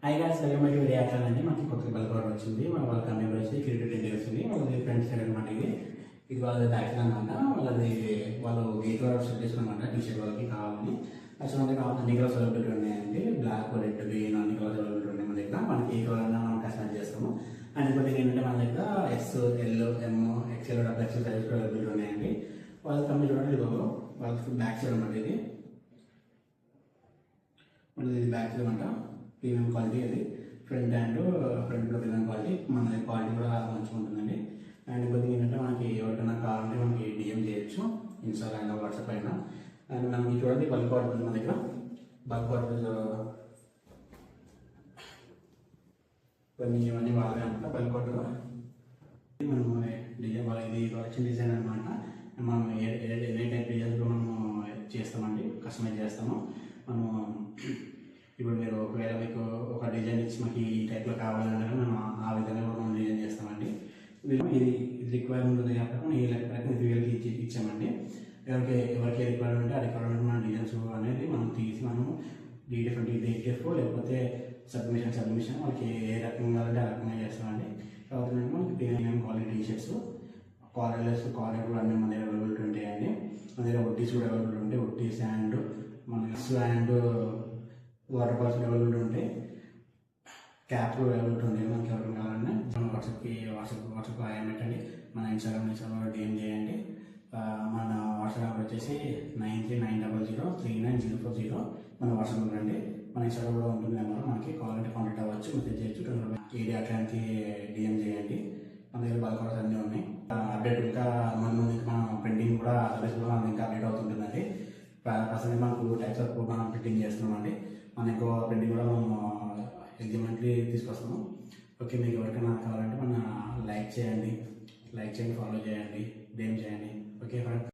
ఐగాస్ welcome to reaction అండి. మనకి కొత్త బల్క్ ఆర్డర్ వచ్చింది. వాళ్ళ కంపెనీ వచ్చి క్రికెట్ ఇండియా వచ్చింది. వాళ్ళది ఫ్రెండ్స్ అనమాట. ఇది వాళ్ళది బ్యాక్ అనమాట. వాళ్ళది వాళ్ళు గేట్ ఆర్డర్ సెట్ చేసుకున్నమాట. టీషర్ట్ వాళ్ళకి కావాలని అసలు మన దగ్గర అన్ని కలర్స్ అవైలబిలిటీ ఉన్నాయండి. బ్లాక్, రెడ్, గ్రీన్ అన్ని కలర్స్ అవైలబిలిటీ ఉన్నాయి మన దగ్గర. మనకి ఏ కలర్ అన్నా మనం కస్టమైజ్ చేస్తాము. అండ్ ఇంకోటి ఏంటంటే మన దగ్గర S, L, M, XL, double XL size availability ఉన్నాయండి. వాళ్ళ కంపెనీ చూడండి. ఇది వాళ్ళకి బ్యాక్ సైడ్ అనమాట. ఇది బ్యాక్ సైడ్ అనమాట. ప్రీమియం క్వాలిటీ అది. ఫ్రంట్ కూడా ప్రీమియం క్వాలిటీ. మన క్వాలిటీ కూడా మంచిగా ఉంటుందండి. అండ్ ఇంకొకటి ఏంటంటే మనకి ఎవరికైనా కావాలంటే మనకి డిఎం చేయొచ్చు ఇన్స్టాలో అయినా వాట్సాప్ అయినా. అండ్ మనకి చూడండి బల్క్ ఆర్డర్ ఉంది మన దగ్గర. బల్క్ ఆర్డర్ ఇవన్నీ వాళ్ళే అనమాట. బల్క్ ఆర్డర్ మనము డిజైన్ ఇది వచ్చిన డిజైన్ అనమాట. మనం ఎనీ టైప్ డిజైన్స్ మనము చేస్తామండి, కస్టమైజ్ చేస్తాము మనము. ఇప్పుడు మీరు ఒకవేళ మీకు ఒక డిజైన్ ఇచ్చి మాకు ఈ టైప్లో కావాలన్నా మేము ఆ విధంగా కూడా మనం డిజైన్ చేస్తామండి. ఇది రిక్వైర్మెంట్ ఉంది కాబట్టి మనం ఈ ప్రకారం ఇది వీళ్ళకి ఇచ్చామండి. ఎవరికి రిక్వైర్మెంట్ ఆ రిక్వైర్మెంట్ మన డిజైన్స్ అనేది మనం తీసి మనము డిటిఎఫ్ లేకపోతే సబ్మిషన్ వాళ్ళకి ఏ రకంగా కావాలంటే ఆ రకంగా చేస్తామండి. కాబట్టి మనకి ప్రీమియం క్వాలిటీ టీషర్ట్స్, కాలర్లెస్ కాలర్ కూడా అన్నీ మన దగ్గర అవైలబిలిటీ ఉంటాయండి. మన దగ్గర ఒట్టీస్ కూడా అవైలబిలిటీ ఉంటాయి. ఒట్టీస్ and and water bottles availability ఉంటాయి. క్యాప్లు అవైలబిలిటీ ఉంటాయి. మనకి ఎవరికి కావాలన్నా మన వాట్సాప్ ఆయన పెట్టండి. మన ఇన్స్టాగ్రామ్ డిఎం చేయండి. మన వాట్సాప్ నెంబర్ వచ్చేసి 9390039040 మన వాట్సాప్ నెంబర్ అండి. మన ఇన్స్టాగ్రామ్ కూడా ఉంటుంది నెంబర్. మనకి కావాలంటే కాంటాక్ట్ అవ్వచ్చు, మెసేజ్ చేయొచ్చు. ఏడి అట్లాంటి డిఎం చేయండి. మన దగ్గర బల్క్ ఆర్డర్స్ అన్నీ ఉన్నాయి. అప్డేట్ ఇంకా మన ప్రింటింగ్ కూడా సర్వీస్ కూడా మనకి ఇంకా అప్డేట్ అవుతుంటుందండి. ప్రస్తుతం మనకు టైప్స్ ఆఫ్ మనం ప్రింటింగ్ చేస్తున్నామండి. మన ఎక్కువ ప్రింటింగ్ కూడా మనం ఎగ్జిమెంట్లీ తీసుకొస్తాము. ఓకే, మీకు ఎవరికైనా కావాలంటే మన లైక్ చేయండి, ఫాలో చేయండి, డేమ్ చేయండి. Okay friends.